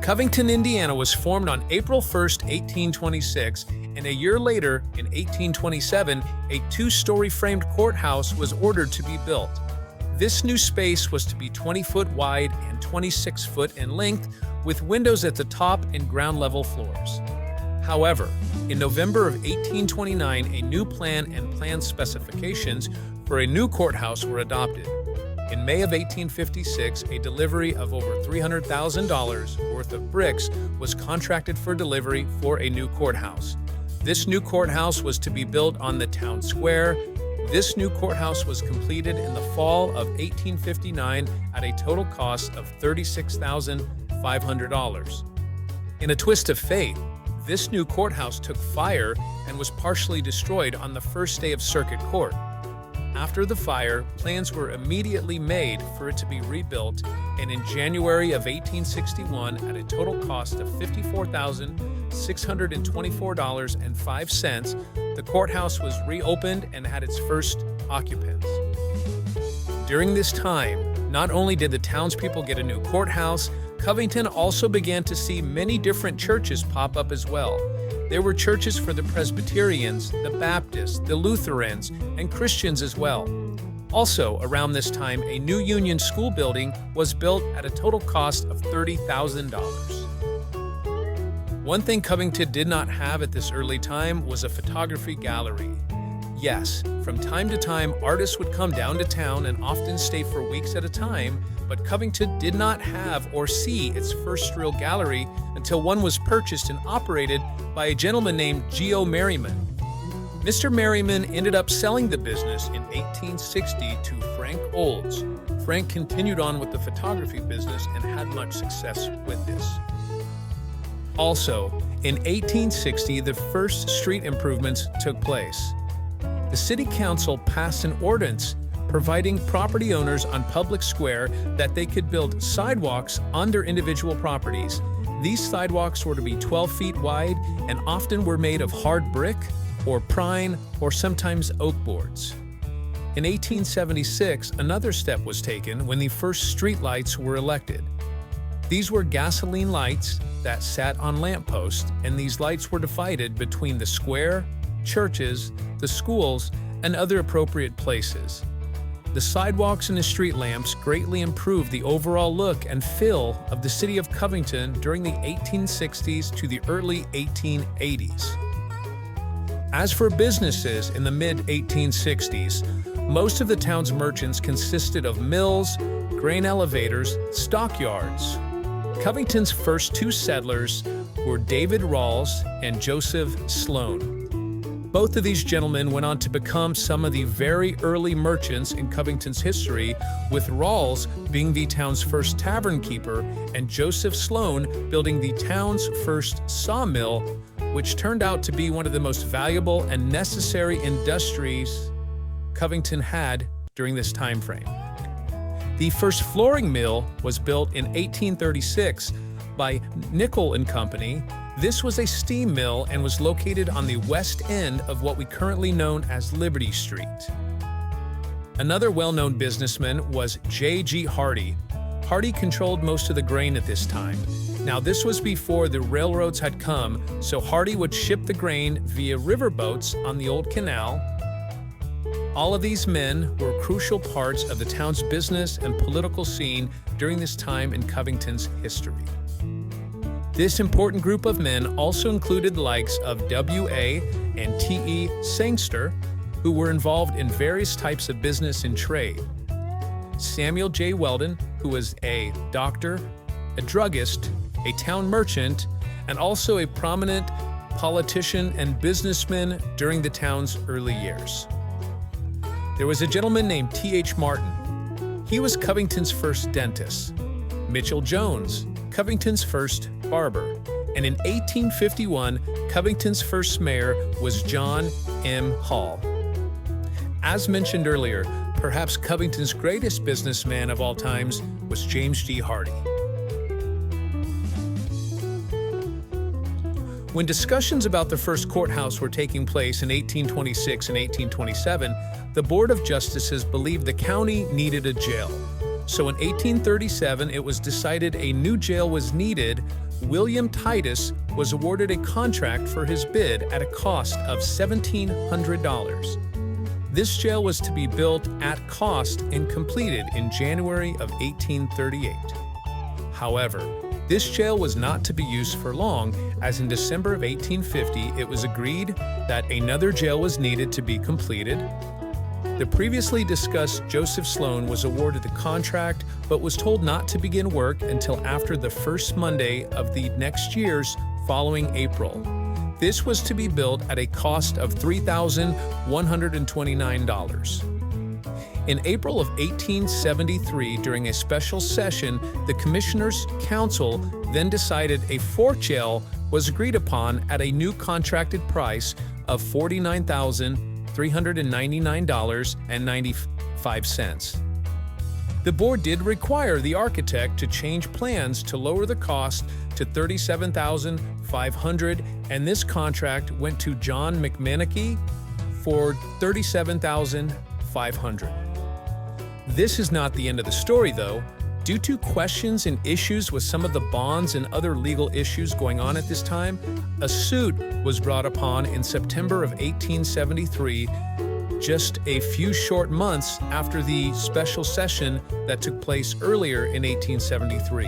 Covington, Indiana was formed on April 1, 1826, and a year later, in 1827, a two-story framed courthouse was ordered to be built. This new space was to be 20 foot wide and 26 foot in length, with windows at the top and ground level floors. However, in November of 1829, a new plan and plan specifications for a new courthouse were adopted. In May of 1856, a delivery of over $300,000 worth of bricks was contracted for delivery for a new courthouse. This new courthouse was to be built on the town square. This new courthouse was completed in the fall of 1859 at a total cost of $36,500. In a twist of fate, this new courthouse took fire and was partially destroyed on the first day of Circuit Court. After the fire, plans were immediately made for it to be rebuilt, and in January of 1861, at a total cost of $54,624.05, the courthouse was reopened and had its first occupants. During this time, not only did the townspeople get a new courthouse, Covington also began to see many different churches pop up as well. There were churches for the Presbyterians, the Baptists, the Lutherans, and Christians as well. Also, around this time, a new Union school building was built at a total cost of $30,000. One thing Covington did not have at this early time was a photography gallery. Yes, from time to time, artists would come down to town and often stay for weeks at a time, but Covington did not have or see its first real gallery until one was purchased and operated by a gentleman named Geo Merriman. Mr. Merriman ended up selling the business in 1860 to Frank Olds. Frank continued on with the photography business and had much success with this. Also, in 1860, the first street improvements took place. The City Council passed an ordinance providing property owners on public square that they could build sidewalks on their individual properties. These sidewalks were to be 12 feet wide and often were made of hard brick or pine or sometimes oak boards. In 1876, another step was taken when the first street lights were elected. These were gasoline lights that sat on lampposts, and these lights were divided between the square, churches, the schools, and other appropriate places. The sidewalks and the street lamps greatly improved the overall look and feel of the city of Covington during the 1860s to the early 1880s. As for businesses in the mid-1860s, most of the town's merchants consisted of mills, grain elevators, stockyards. Covington's first two settlers were David Rawls and Joseph Sloan. Both of these gentlemen went on to become some of the very early merchants in Covington's history, with Rawls being the town's first tavern keeper and Joseph Sloan building the town's first sawmill, which turned out to be one of the most valuable and necessary industries Covington had during this time frame. The first flooring mill was built in 1836 by Nickel and Company. This was a steam mill and was located on the west end of what we currently know as Liberty Street. Another well-known businessman was J.G. Hardy. Hardy controlled most of the grain at this time. Now, this was before the railroads had come, so Hardy would ship the grain via riverboats on the old canal. All of these men were crucial parts of the town's business and political scene during this time in Covington's history. This important group of men also included the likes of W.A. and T.E. Sangster, who were involved in various types of business and trade. Samuel J. Weldon, who was a doctor, a druggist, a town merchant, and also a prominent politician and businessman during the town's early years. There was a gentleman named T.H. Martin. He was Covington's first dentist. Mitchell Jones, Covington's first barber. And in 1851, Covington's first mayor was John M. Hall. As mentioned earlier, perhaps Covington's greatest businessman of all times was James G. Hardy. When discussions about the first courthouse were taking place in 1826 and 1827, the Board of Justices believed the county needed a jail. So in 1837, it was decided a new jail was needed, William Titus was awarded a contract for his bid at a cost of $1,700. This jail was to be built at cost and completed in January of 1838. However, this jail was not to be used for long, as in December of 1850 it was agreed that another jail was needed to be completed. The previously discussed Joseph Sloan was awarded the contract but was told not to begin work until after the first Monday of the next year's following April. This was to be built at a cost of $3,129. In April of 1873, during a special session, the Commissioners' Council then decided a fourth jail was agreed upon at a new contracted price of $49,399.95. The board did require the architect to change plans to lower the cost to $37,500, and this contract went to John McManachie for $37,500. This is not the end of the story, though. Due to questions and issues with some of the bonds and other legal issues going on at this time, a suit was brought upon in September of 1873, just a few short months after the special session that took place earlier in 1873.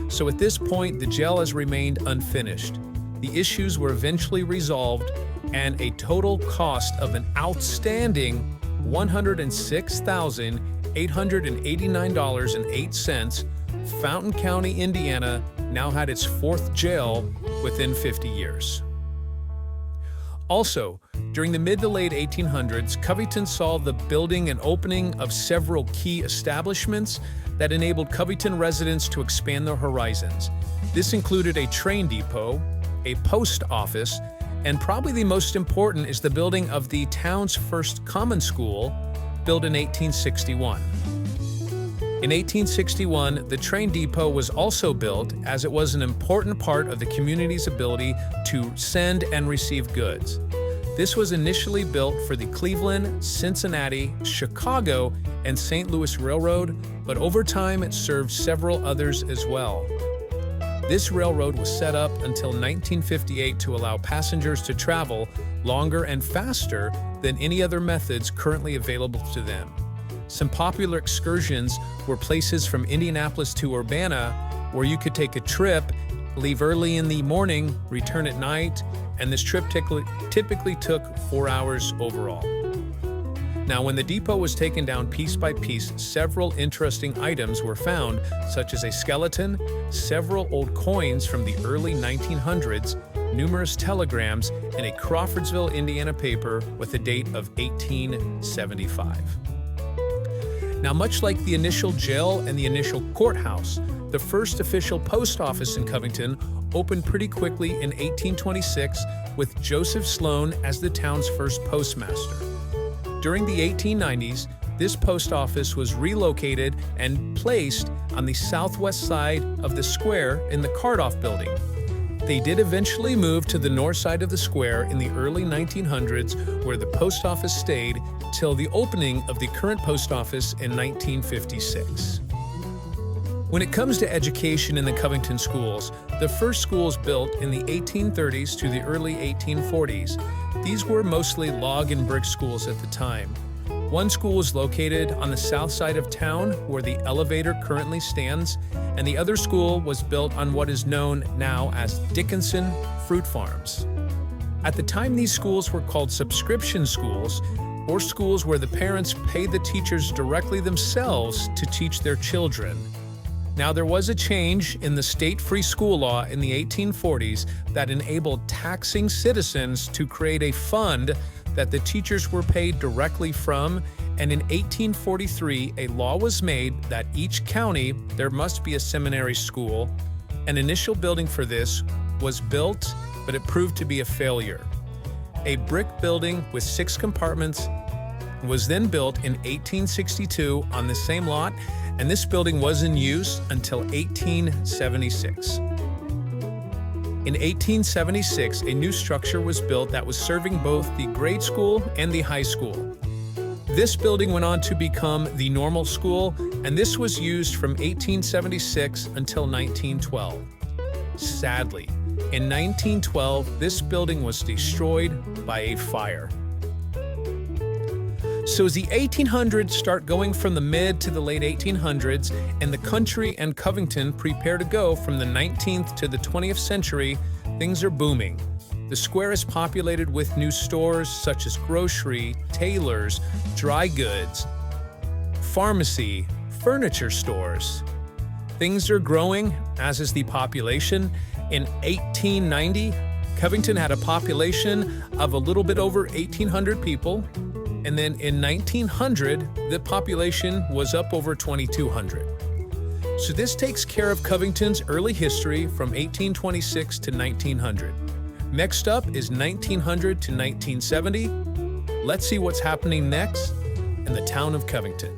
So at this point, the jail has remained unfinished. The issues were eventually resolved, and a total cost of an outstanding $106,889.08, Fountain County, Indiana, now had its fourth jail within 50 years. Also, during the mid to late 1800s, Covington saw the building and opening of several key establishments that enabled Covington residents to expand their horizons. This included a train depot, a post office, and probably the most important is the building of the town's first common school, built in 1861. In 1861, the train depot was also built, as it was an important part of the community's ability to send and receive goods. This was initially built for the Cleveland, Cincinnati, Chicago, and St. Louis Railroad, but over time it served several others as well. This railroad was set up until 1958 to allow passengers to travel longer and faster than any other methods currently available to them. Some popular excursions were places from Indianapolis to Urbana, where you could take a trip, leave early in the morning, return at night, and this trip typically took 4 hours overall. Now, when the depot was taken down piece by piece, several interesting items were found, such as a skeleton, several old coins from the early 1900s, numerous telegrams, and a Crawfordsville, Indiana paper with a date of 1875. Now, much like the initial jail and the initial courthouse, the first official post office in Covington opened pretty quickly in 1826 with Joseph Sloan as the town's first postmaster. During the 1890s, this post office was relocated and placed on the southwest side of the square in the Cardoff building. They did eventually move to the north side of the square in the early 1900s, where the post office stayed till the opening of the current post office in 1956. When it comes to education in the Covington schools, the first schools built in the 1830s to the early 1840s. These were mostly log and brick schools at the time. One school was located on the south side of town where the elevator currently stands, and the other school was built on what is known now as Dickinson Fruit Farms. At the time, these schools were called subscription schools, or schools where the parents paid the teachers directly themselves to teach their children. Now, there was a change in the state free school law in the 1840s that enabled taxing citizens to create a fund that the teachers were paid directly from, and in 1843, a law was made that each county there must be a seminary school. An initial building for this was built, but it proved to be a failure. A brick building with 6 compartments was then built in 1862 on the same lot, and this building was in use until 1876. In 1876, a new structure was built that was serving both the grade school and the high school. This building went on to become the normal school, and this was used from 1876 until 1912. Sadly, in 1912, this building was destroyed by a fire. So as the 1800s start going from the mid to the late 1800s, and the country and Covington prepare to go from the 19th to the 20th century, things are booming. The square is populated with new stores such as grocery, tailors, dry goods, pharmacy, furniture stores. Things are growing, as is the population. In 1890, Covington had a population of a little bit over 1,800 people. And then in 1900, the population was up over 2,200. So this takes care of Covington's early history from 1826 to 1900. Next up is 1900 to 1970. Let's see what's happening next in the town of Covington.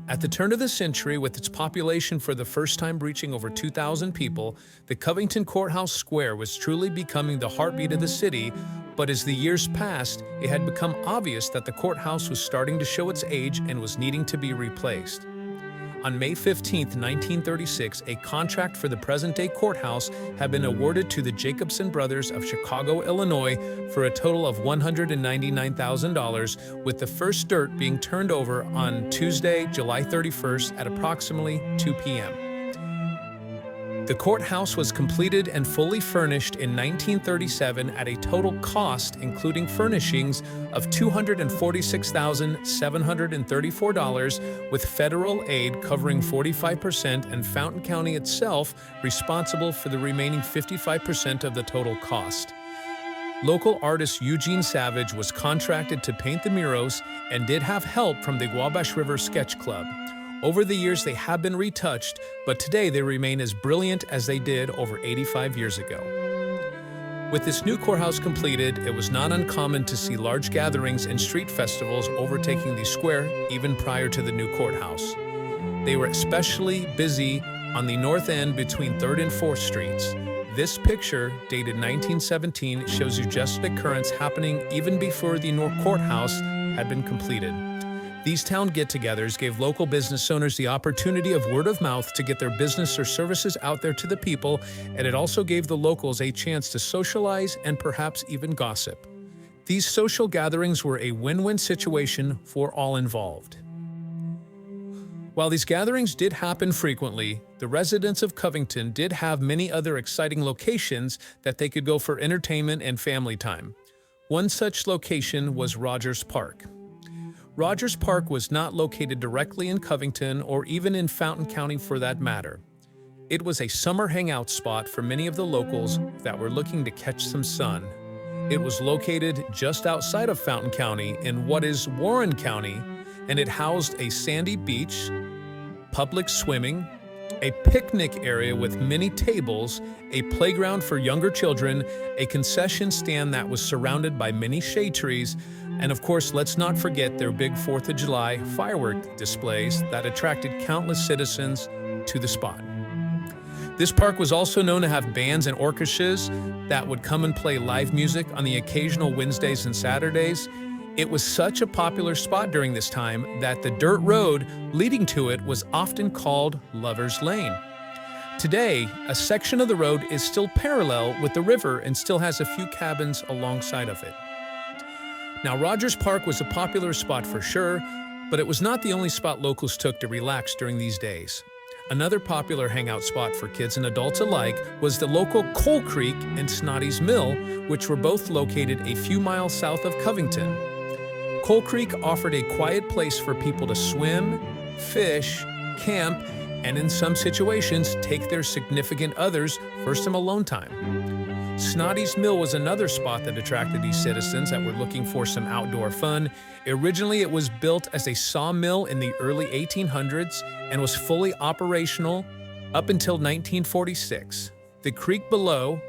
At the turn of the century, with its population for the first time reaching over 2,000 people, the Covington Courthouse Square was truly becoming the heartbeat of the city, but as the years passed, it had become obvious that the courthouse was starting to show its age and was needing to be replaced. On May 15, 1936, a contract for the present-day courthouse had been awarded to the Jacobson brothers of Chicago, Illinois, for a total of $199,000, with the first dirt being turned over on Tuesday, July 31st at approximately 2 p.m. The courthouse was completed and fully furnished in 1937 at a total cost, including furnishings, of $246,734, with federal aid covering 45% and Fountain County itself responsible for the remaining 55% of the total cost. Local artist Eugene Savage was contracted to paint the murals and did have help from the Wabash River Sketch Club. Over the years, they have been retouched, but today they remain as brilliant as they did over 85 years ago. With this new courthouse completed, it was not uncommon to see large gatherings and street festivals overtaking the square even prior to the new courthouse. They were especially busy on the north end between 3rd and 4th Streets. This picture, dated 1917, shows you just an occurrence happening even before the new courthouse had been completed. These town get-togethers gave local business owners the opportunity of word of mouth to get their business or services out there to the people, and it also gave the locals a chance to socialize and perhaps even gossip. These social gatherings were a win-win situation for all involved. While these gatherings did happen frequently, the residents of Covington did have many other exciting locations that they could go for entertainment and family time. One such location was Rogers Park. Rogers Park was not located directly in Covington or even in Fountain County for that matter. It was a summer hangout spot for many of the locals that were looking to catch some sun. It was located just outside of Fountain County in what is Warren County, and it housed a sandy beach, public swimming, a picnic area with many tables, a playground for younger children, a concession stand that was surrounded by many shade trees, and of course, let's not forget their big 4th of July firework displays that attracted countless citizens to the spot. This park was also known to have bands and orchestras that would come and play live music on the occasional Wednesdays and Saturdays. It was such a popular spot during this time that the dirt road leading to it was often called Lover's Lane. Today, a section of the road is still parallel with the river and still has a few cabins alongside of it. Now, Rogers Park was a popular spot for sure, but it was not the only spot locals took to relax during these days. Another popular hangout spot for kids and adults alike was the local Coal Creek and Snotty's Mill, which were both located a few miles south of Covington. Coal Creek offered a quiet place for people to swim, fish, camp, and in some situations, take their significant others for some alone time. Snotty's Mill was another spot that attracted these citizens that were looking for some outdoor fun. Originally, it was built as a sawmill in the early 1800s and was fully operational up until 1946. The creek below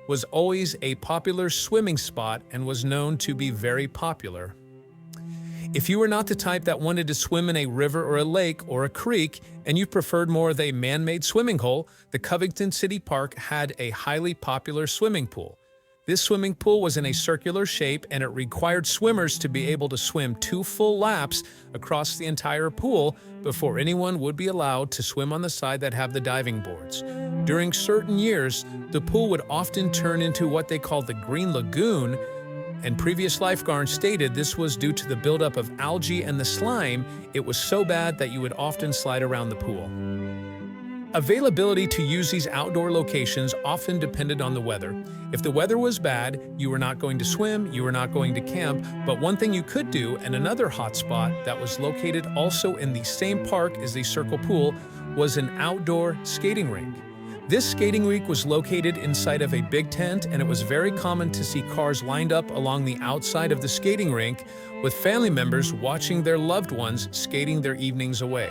was always a popular swimming spot and was known to be very popular. If you were not the type that wanted to swim in a river or a lake or a creek, and you preferred more of a man-made swimming hole, the Covington City Park had a highly popular swimming pool. This swimming pool was in a circular shape, and it required swimmers to be able to swim 2 full laps across the entire pool before anyone would be allowed to swim on the side that have the diving boards. During certain years, the pool would often turn into what they called the Green Lagoon, and previous lifeguards stated this was due to the buildup of algae and the slime. It was so bad that you would often slide around the pool. Availability to use these outdoor locations often depended on the weather. If the weather was bad, you were not going to swim, you were not going to camp, but one thing you could do, and another hot spot that was located also in the same park as the Circle Pool, was an outdoor skating rink. This skating rink was located inside of a big tent, and it was very common to see cars lined up along the outside of the skating rink, with family members watching their loved ones skating their evenings away.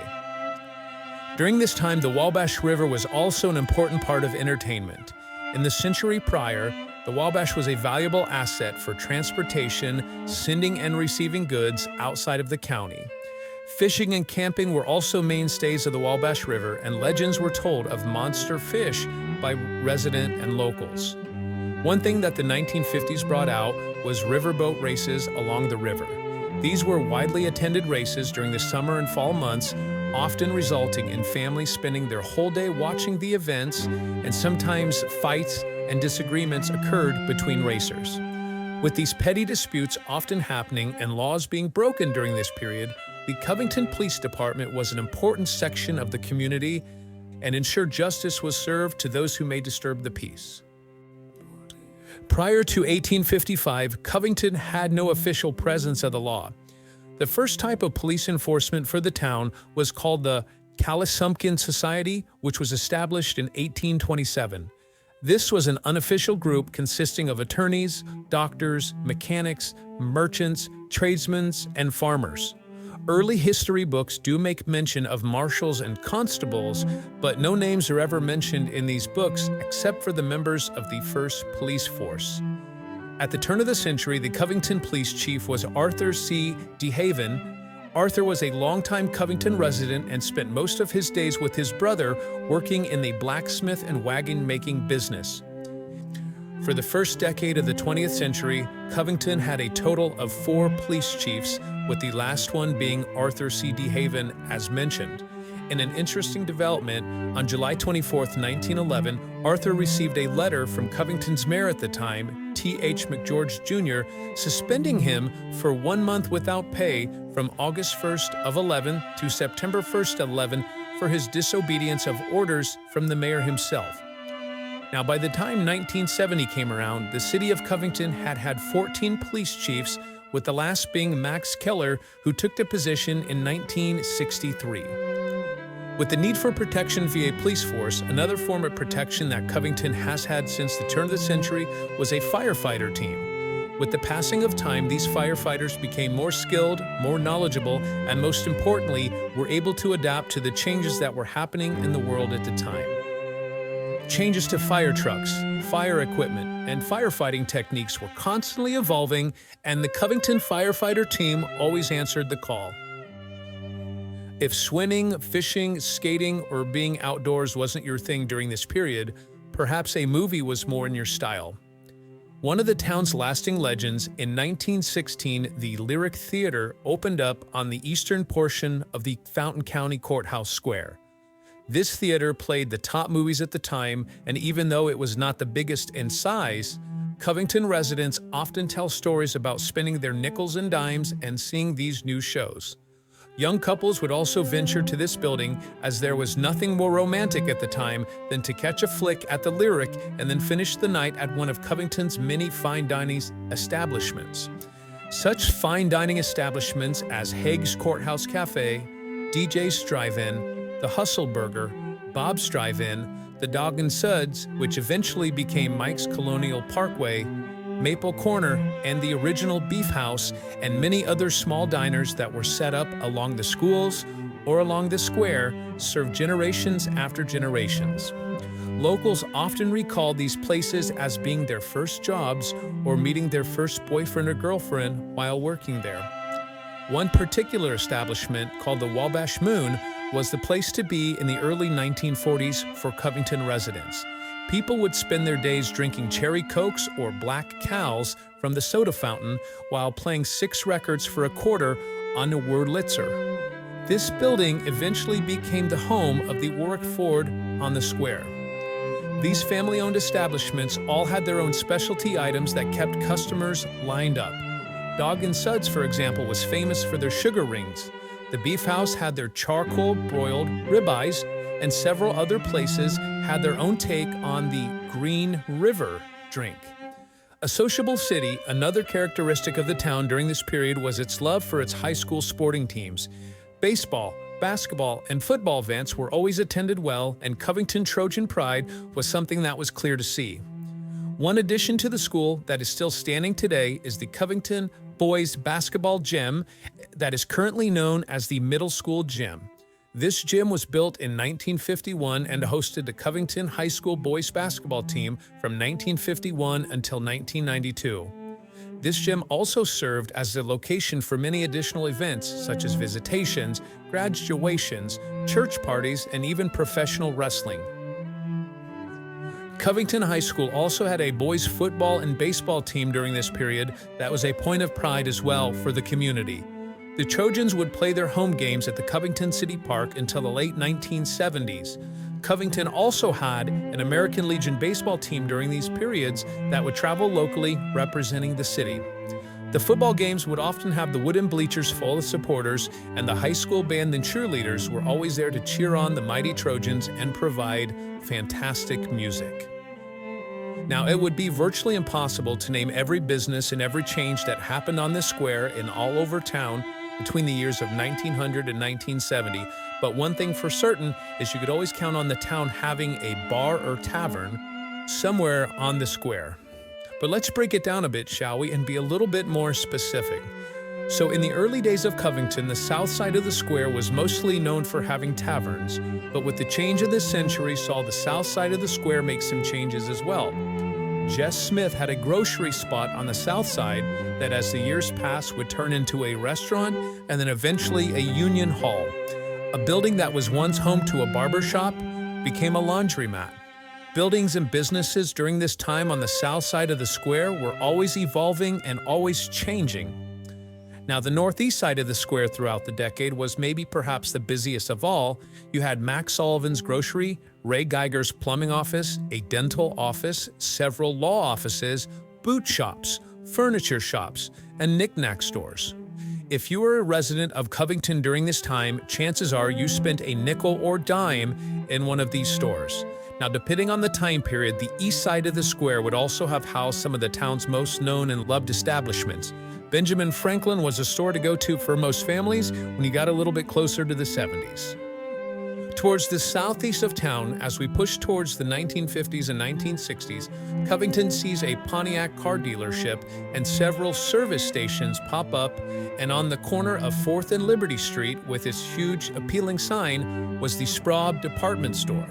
During this time, the Wabash River was also an important part of entertainment. In the century prior, the Wabash was a valuable asset for transportation, sending and receiving goods outside of the county. Fishing and camping were also mainstays of the Wabash River, and legends were told of monster fish by resident and locals. One thing that the 1950s brought out was riverboat races along the river. These were widely attended races during the summer and fall months, often resulting in families spending their whole day watching the events, and sometimes fights and disagreements occurred between racers. With these petty disputes often happening and laws being broken during this period, the Covington Police Department was an important section of the community and ensured justice was served to those who may disturb the peace. Prior to 1855, Covington had no official presence of the law. The first type of police enforcement for the town was called the Calisumkin Society, which was established in 1827. This was an unofficial group consisting of attorneys, doctors, mechanics, merchants, tradesmen, and farmers. Early history books do make mention of marshals and constables, but no names are ever mentioned in these books except for the members of the first police force. At the turn of the century, the Covington police chief was Arthur C. DeHaven. Arthur was a longtime Covington resident and spent most of his days with his brother working in the blacksmith and wagon-making business. For the first decade of the 20th century, Covington had a total of 4 police chiefs, with the last one being Arthur C. DeHaven, as mentioned. In an interesting development, on July 24, 1911, Arthur received a letter from Covington's mayor at the time, T.H. McGeorge Jr., suspending him for 1 month without pay from August 1st of 11 to September 1st of 11 for his disobedience of orders from the mayor himself. Now, by the time 1970 came around, the city of Covington had 14 police chiefs, with the last being Max Keller, who took the position in 1963. With the need for protection via police force, another form of protection that Covington has had since the turn of the century was a firefighter team. With the passing of time, these firefighters became more skilled, more knowledgeable, and most importantly, were able to adapt to the changes that were happening in the world at the time. Changes to fire trucks, fire equipment, and firefighting techniques were constantly evolving, and the Covington firefighter team always answered the call. If swimming, fishing, skating, or being outdoors wasn't your thing during this period, perhaps a movie was more in your style. One of the town's lasting legends, in 1916, the Lyric Theater opened up on the eastern portion of the Fountain County Courthouse Square. This theater played the top movies at the time, and even though it was not the biggest in size, Covington residents often tell stories about spending their nickels and dimes and seeing these new shows. Young couples would also venture to this building, as there was nothing more romantic at the time than to catch a flick at the Lyric and then finish the night at one of Covington's many fine dining establishments. Such fine dining establishments as Haig's Courthouse Cafe, DJ's Drive-In, the Hustle Burger, Bob's Drive-In, the Dog and Suds, which eventually became Mike's Colonial Parkway, Maple Corner, and the original Beef House, and many other small diners that were set up along the schools or along the square, served generations after generations. Locals often recalled these places as being their first jobs or meeting their first boyfriend or girlfriend while working there. One particular establishment, called the Wabash Moon, was the place to be in the early 1940s for Covington residents. People would spend their days drinking cherry cokes or black cows from the soda fountain while playing 6 records for a quarter on a Wurlitzer. This building eventually became the home of the Warwick Ford on the square. These family-owned establishments all had their own specialty items that kept customers lined up. Dog and Suds, for example, was famous for their sugar rings. The Beef House had their charcoal broiled ribeyes, and several other places had their own take on the Green River drink. A sociable city, another characteristic of the town during this period was its love for its high school sporting teams. Baseball, basketball, and football events were always attended well, and Covington Trojan pride was something that was clear to see. One addition to the school that is still standing today is the Covington Boys Basketball Gym that is currently known as the Middle School Gym. This gym was built in 1951 and hosted the Covington High School boys basketball team from 1951 until 1992. This gym also served as the location for many additional events such as visitations, graduations, church parties, and even professional wrestling. Covington High School also had a boys football and baseball team during this period that was a point of pride as well for the community. The Trojans would play their home games at the Covington City Park until the late 1970s. Covington also had an American Legion baseball team during these periods that would travel locally representing the city. The football games would often have the wooden bleachers full of supporters, and the high school band and cheerleaders were always there to cheer on the mighty Trojans and provide fantastic music. Now, it would be virtually impossible to name every business and every change that happened on this square and all over town between the years of 1900 and 1970, but one thing for certain is you could always count on the town having a bar or tavern somewhere on the square. But let's break it down a bit, shall we, and be a little bit more specific. So in the early days of Covington, the south side of the square was mostly known for having taverns, but with the change of the century saw the south side of the square make some changes as well. Jess Smith had a grocery spot on the south side that as the years passed would turn into a restaurant and then eventually a union hall. A building that was once home to a barber shop became a laundromat. Buildings and businesses during this time on the south side of the square were always evolving and always changing. Now, the northeast side of the square throughout the decade was maybe perhaps the busiest of all. You had Max Sullivan's Grocery, Ray Geiger's plumbing office, a dental office, several law offices, boot shops, furniture shops, and knick-knack stores. If you were a resident of Covington during this time, chances are you spent a nickel or dime in one of these stores. Now, depending on the time period, the east side of the square would also have housed some of the town's most known and loved establishments. Benjamin Franklin was a store to go to for most families when you got a little bit closer to the 70s. Towards the southeast of town, as we push towards the 1950s and 1960s, Covington sees a Pontiac car dealership and several service stations pop up, and on the corner of 4th and Liberty Street with its huge appealing sign was the Sprague department store.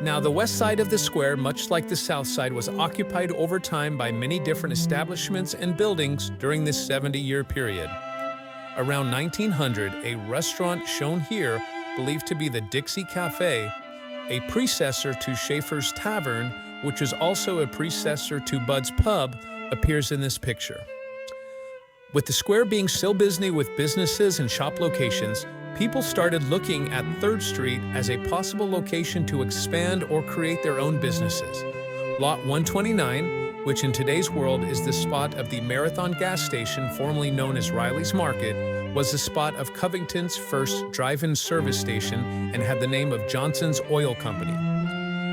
Now, the west side of the square, much like the south side, was occupied over time by many different establishments and buildings during this 70-year period. Around 1900, a restaurant shown here, believed to be the Dixie Cafe, a predecessor to Schaefer's Tavern, which is also a predecessor to Bud's Pub, appears in this picture. With the square being still busy with businesses and shop locations, people started looking at 3rd Street as a possible location to expand or create their own businesses. Lot 129, which in today's world is the spot of the Marathon gas station formerly known as Riley's Market, was the spot of Covington's first drive-in service station and had the name of Johnson's Oil Company.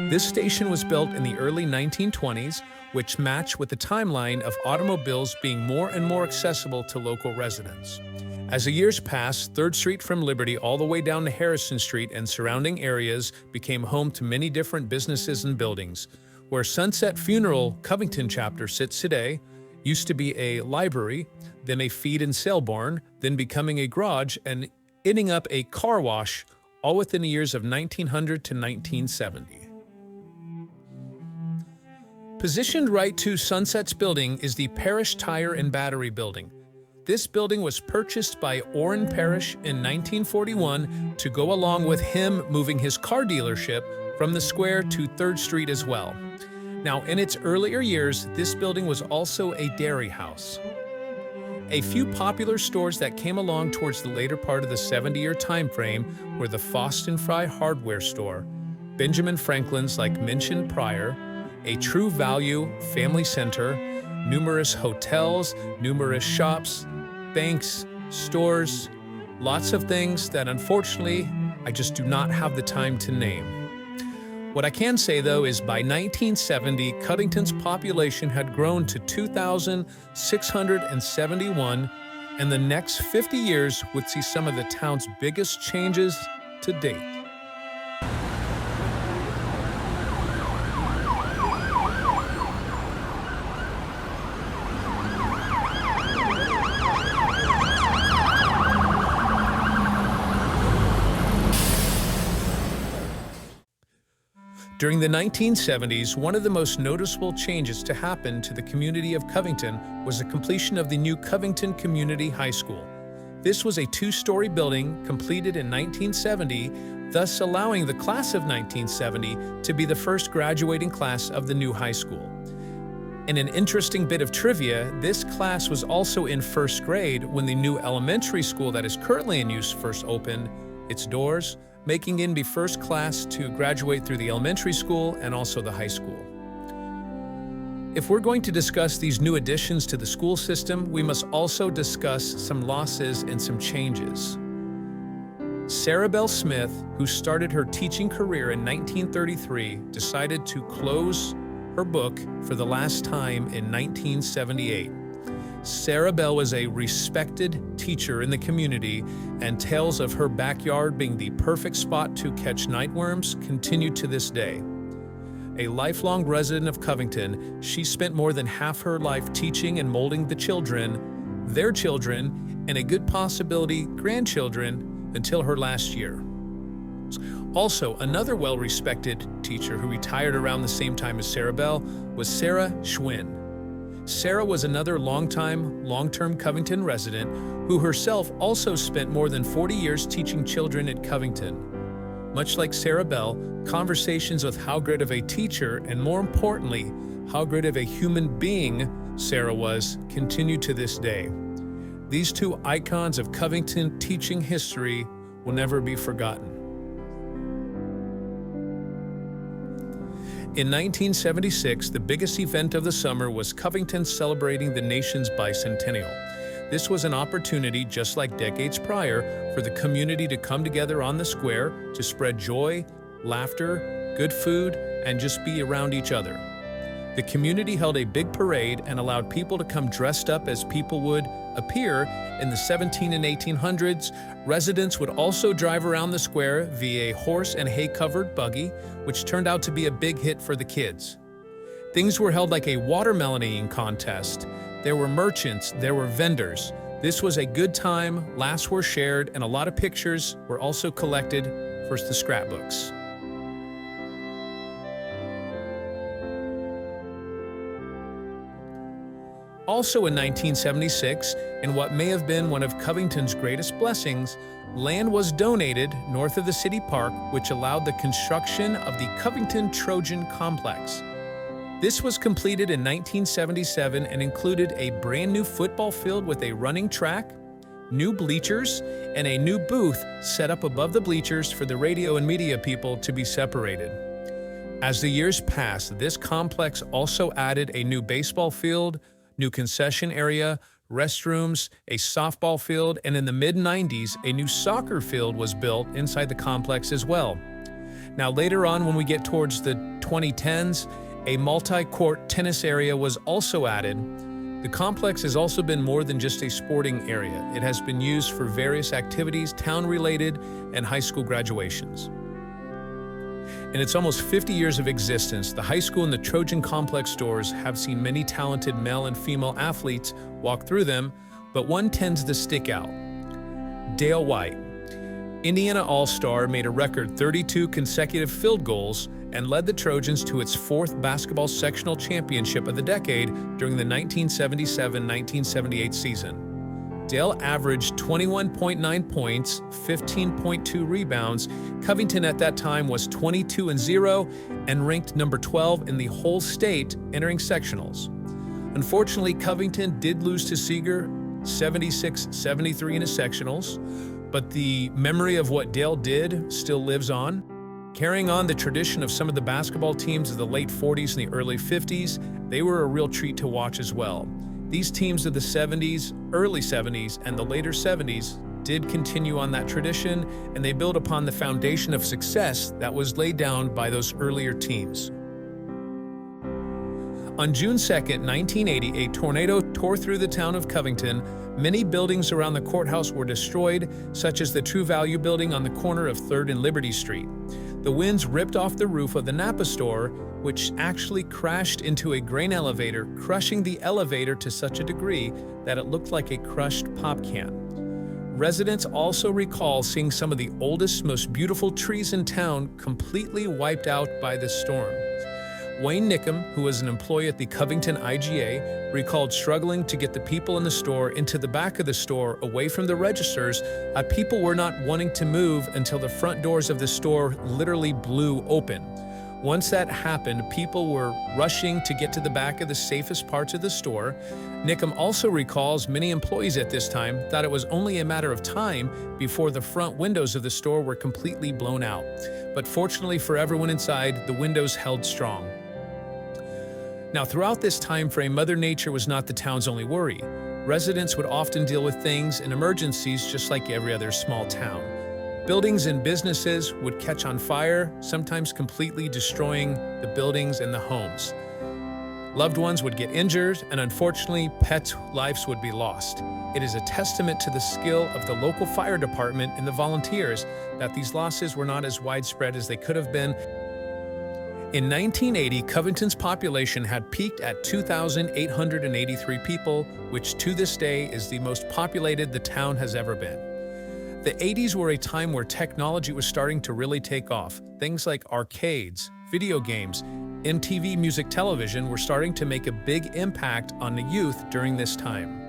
This station was built in the early 1920s, which matched with the timeline of automobiles being more and more accessible to local residents. As the years passed, 3rd Street from Liberty all the way down to Harrison Street and surrounding areas became home to many different businesses and buildings. Where Sunset Funeral Covington chapter sits today used to be a library, then a feed and sale barn, then becoming a garage, and ending up a car wash, all within the years of 1900 to 1970. Positioned right to Sunset's building is the Parish Tire and Battery Building. This building was purchased by Orrin Parish in 1941 to go along with him moving his car dealership from the square to 3rd Street as well. Now, in its earlier years, this building was also a dairy house. A few popular stores that came along towards the later part of the 70-year time frame were the Foston Fry Hardware Store, Benjamin Franklin's, like mentioned prior, a True Value Family Center, numerous hotels, numerous shops, banks, stores, lots of things that unfortunately I just do not have the time to name. What I can say though is by 1970, Covington's population had grown to 2,671, and the next 50 years would see some of the town's biggest changes to date. During the 1970s, one of the most noticeable changes to happen to the community of Covington was the completion of the new Covington Community High School. This was a 2-story building completed in 1970, thus allowing the class of 1970 to be the first graduating class of the new high school. In an interesting bit of trivia, this class was also in 1st grade when the new elementary school that is currently in use first opened its doors, making it the first class to graduate through the elementary school and also the high school. If we're going to discuss these new additions to the school system, we must also discuss some losses and some changes. Sarah Bell Smith, who started her teaching career in 1933, decided to close her book for the last time in 1978. Sarah Bell was a respected teacher in the community, and tales of her backyard being the perfect spot to catch nightworms continue to this day. A lifelong resident of Covington, she spent more than half her life teaching and molding the children, their children, and a good possibility grandchildren until her last year. Also, another well-respected teacher who retired around the same time as Sarah Bell was Sarah Schwinn. Sarah was another long-term Covington resident who herself also spent more than 40 years teaching children at Covington. Much like Sarah Bell, conversations with how great of a teacher and, more importantly, how great of a human being Sarah was continue to this day. These two icons of Covington teaching history will never be forgotten. In 1976, the biggest event of the summer was Covington celebrating the nation's bicentennial. This was an opportunity, just like decades prior, for the community to come together on the square to spread joy, laughter, good food, and just be around each other. The community held a big parade and allowed people to come dressed up as people would appear in the 1700s and 1800s. Residents would also drive around the square via a horse and hay-covered buggy, which turned out to be a big hit for the kids. Things were held like a watermelon eating contest. There were merchants, there were vendors. This was a good time, laughs were shared, and a lot of pictures were also collected for the scrapbooks. Also in 1976, in what may have been one of Covington's greatest blessings, land was donated north of the city park, which allowed the construction of the Covington Trojan Complex. This was completed in 1977 and included a brand new football field with a running track, new bleachers, and a new booth set up above the bleachers for the radio and media people to be separated. As the years passed, this complex also added a new baseball field, new concession area, restrooms, a softball field, and in the mid-90s, a new soccer field was built inside the complex as well. Now later on, when we get towards the 2010s, a multi-court tennis area was also added. The complex has also been more than just a sporting area. It has been used for various activities, town-related, and high school graduations. In its almost 50 years of existence, the high school and the Trojan Complex doors have seen many talented male and female athletes walk through them, but one tends to stick out. Dale White, Indiana All-Star, made a record 32 consecutive field goals and led the Trojans to its fourth basketball sectional championship of the decade during the 1977-1978 season. Dale averaged 21.9 points, 15.2 rebounds. Covington at that time was 22-0 and ranked number 12 in the whole state entering sectionals. Unfortunately, Covington did lose to Seeger 76-73 in his sectionals, but the memory of what Dale did still lives on. Carrying on the tradition of some of the basketball teams of the late 40s and the early 50s, they were a real treat to watch as well. These teams of the 70s, early 70s, and the later 70s did continue on that tradition, and they built upon the foundation of success that was laid down by those earlier teams. On June 2, 1980, a tornado tore through the town of Covington. Many buildings around the courthouse were destroyed, such as the True Value building on the corner of 3rd and Liberty Street. The winds ripped off the roof of the Napa store, which actually crashed into a grain elevator, crushing the elevator to such a degree that it looked like a crushed pop can. Residents also recall seeing some of the oldest, most beautiful trees in town completely wiped out by the storm. Wayne Nickham, who was an employee at the Covington IGA, recalled struggling to get the people in the store into the back of the store away from the registers. People were not wanting to move until the front doors of the store literally blew open. Once that happened, people were rushing to get to the back of the safest parts of the store. Nickham also recalls many employees at this time thought it was only a matter of time before the front windows of the store were completely blown out. But fortunately for everyone inside, the windows held strong. Now, throughout this time frame, Mother Nature was not the town's only worry. Residents would often deal with things and emergencies just like every other small town. Buildings and businesses would catch on fire, sometimes completely destroying the buildings and the homes. Loved ones would get injured, and unfortunately, pets' lives would be lost. It is a testament to the skill of the local fire department and the volunteers that these losses were not as widespread as they could have been. In 1980, Covington's population had peaked at 2,883 people, which to this day is the most populated the town has ever been. The 80s were a time where technology was starting to really take off. Things like arcades, video games, MTV Music Television were starting to make a big impact on the youth during this time.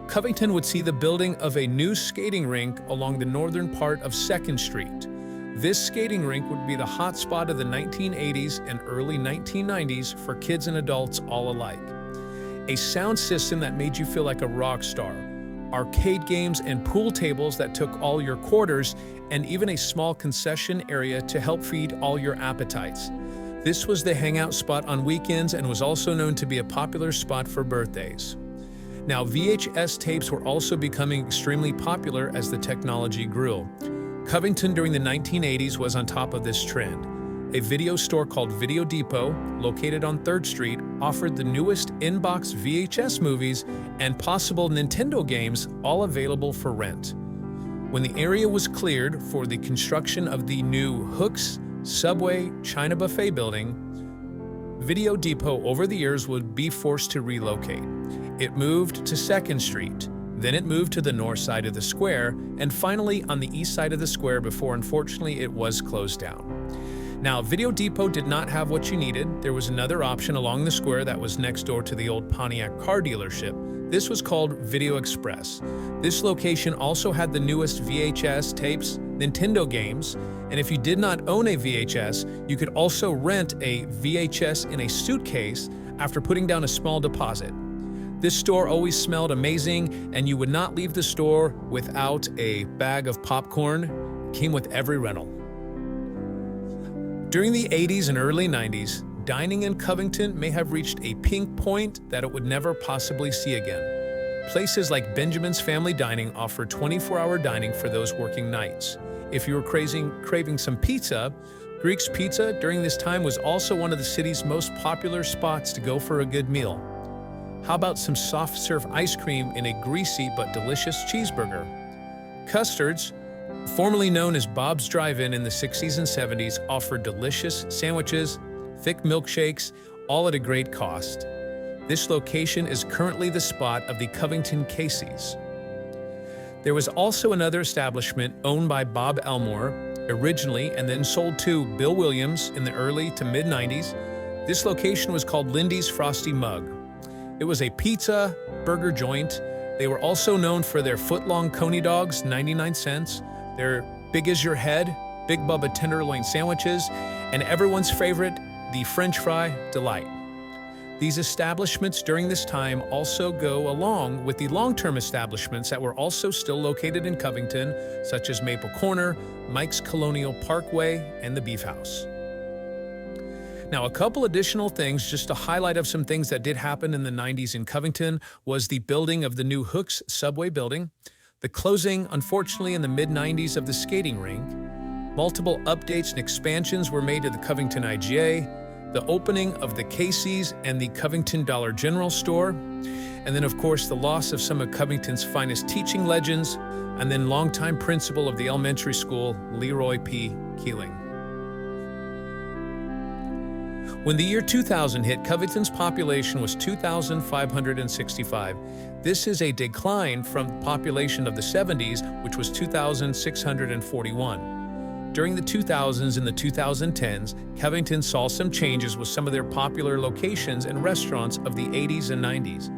Covington would see the building of a new skating rink along the northern part of 2nd Street. This skating rink would be the hot spot of the 1980s and early 1990s for kids and adults all alike. A sound system that made you feel like a rock star, arcade games and pool tables that took all your quarters, and even a small concession area to help feed all your appetites. This was the hangout spot on weekends and was also known to be a popular spot for birthdays. Now, VHS tapes were also becoming extremely popular as the technology grew. Covington during the 1980s was on top of this trend. A video store called Video Depot, located on 3rd Street, offered the newest in-box VHS movies and possible Nintendo games, all available for rent. When the area was cleared for the construction of the new Hooks, Subway, China Buffet building, Video Depot over the years would be forced to relocate. It moved to 2nd Street. Then it moved to the north side of the square, and finally on the east side of the square before unfortunately it was closed down. Now, Video Depot did not have what you needed. There was another option along the square that was next door to the old Pontiac car dealership. This was called Video Express. This location also had the newest VHS tapes, Nintendo games, and if you did not own a VHS, you could also rent a VHS in a suitcase after putting down a small deposit. This store always smelled amazing, and you would not leave the store without a bag of popcorn. It came with every rental. During the 80s and early 90s, dining in Covington may have reached a peak point that it would never possibly see again. Places like Benjamin's Family Dining offered 24-hour dining for those working nights. If you were craving some pizza, Greek's Pizza during this time was also one of the city's most popular spots to go for a good meal. How about some soft serve ice cream in a greasy but delicious cheeseburger? Custards, formerly known as Bob's Drive-In in the 60s and 70s, offered delicious sandwiches, thick milkshakes, all at a great cost. This location is currently the spot of the Covington Casey's. There was also another establishment owned by Bob Elmore, Originally and then sold to Bill Williams in the early to mid-90s, this location was called Lindy's Frosty Mug. It was a pizza, burger joint. They were also known for their foot-long coney dogs, 99 cents, their big as your head, Big Bubba tenderloin sandwiches, and everyone's favorite, the French fry delight. These establishments during this time also go along with the long-term establishments that were also still located in Covington, such as Maple Corner, Mike's Colonial Parkway, and the Beef House. Now, a couple additional things just to highlight of some things that did happen in the 90s in Covington was the building of the new Hooks subway building, the closing, unfortunately, in the mid-90s of the skating rink, multiple updates and expansions were made to the Covington IGA, the opening of the Casey's and the Covington Dollar General store, and then, of course, the loss of some of Covington's finest teaching legends, and then longtime principal of the elementary school, Leroy P. Keeling. When the year 2000 hit, Covington's population was 2,565. This is a decline from the population of the 70s, which was 2,641. During the 2000s and the 2010s, Covington saw some changes with some of their popular locations and restaurants of the 80s and 90s.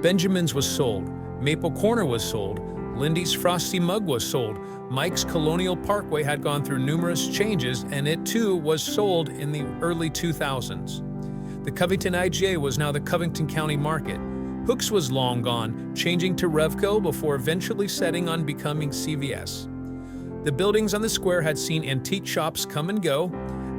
Benjamin's was sold, Maple Corner was sold, Lindy's Frosty Mug was sold, Mike's Colonial Parkway had gone through numerous changes, and it too was sold in the early 2000s. The Covington IGA was now the Covington County Market. Hooks was long gone, changing to Revco before eventually setting on becoming CVS. The buildings on the square had seen antique shops come and go.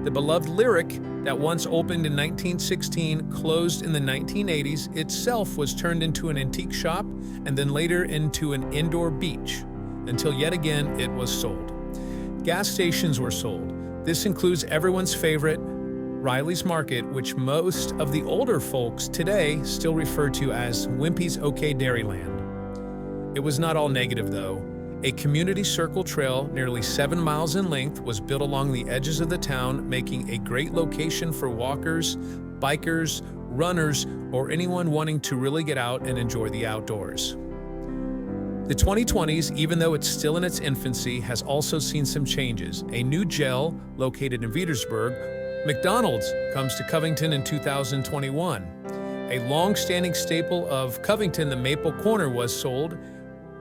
The beloved Lyric, that once opened in 1916, closed in the 1980s, itself was turned into an antique shop and then later into an indoor beach, until yet again it was sold. Gas stations were sold. This includes everyone's favorite, Riley's Market, which most of the older folks today still refer to as Wimpy's OK Dairyland. It was not all negative though. A community circle trail nearly 7 miles in length was built along the edges of the town, making a great location for walkers, bikers, runners, or anyone wanting to really get out and enjoy the outdoors. The 2020s, even though it's still in its infancy, has also seen some changes. A new gel located in Petersburg, McDonald's comes to Covington in 2021. A long-standing staple of Covington, the Maple Corner, was sold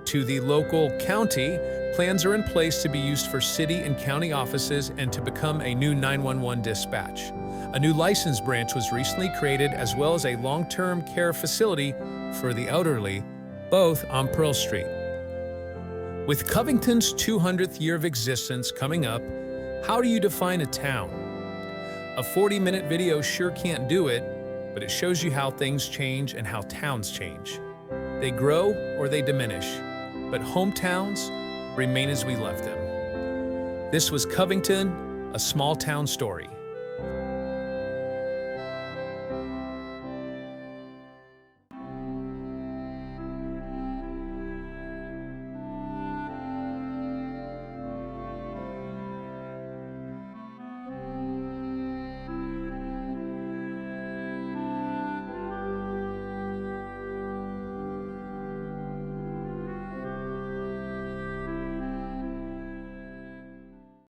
to the local county. Plans are in place to be used for city and county offices and to become a new 911 dispatch. A new license branch was recently created, as well as a long-term care facility for the elderly, both on Pearl Street. With Covington's 200th year of existence coming up, how do you define a town? A 40-minute video sure can't do it, but it shows you how things change and how towns change. They grow or they diminish, but hometowns remain as we left them. This was Covington, a small town story.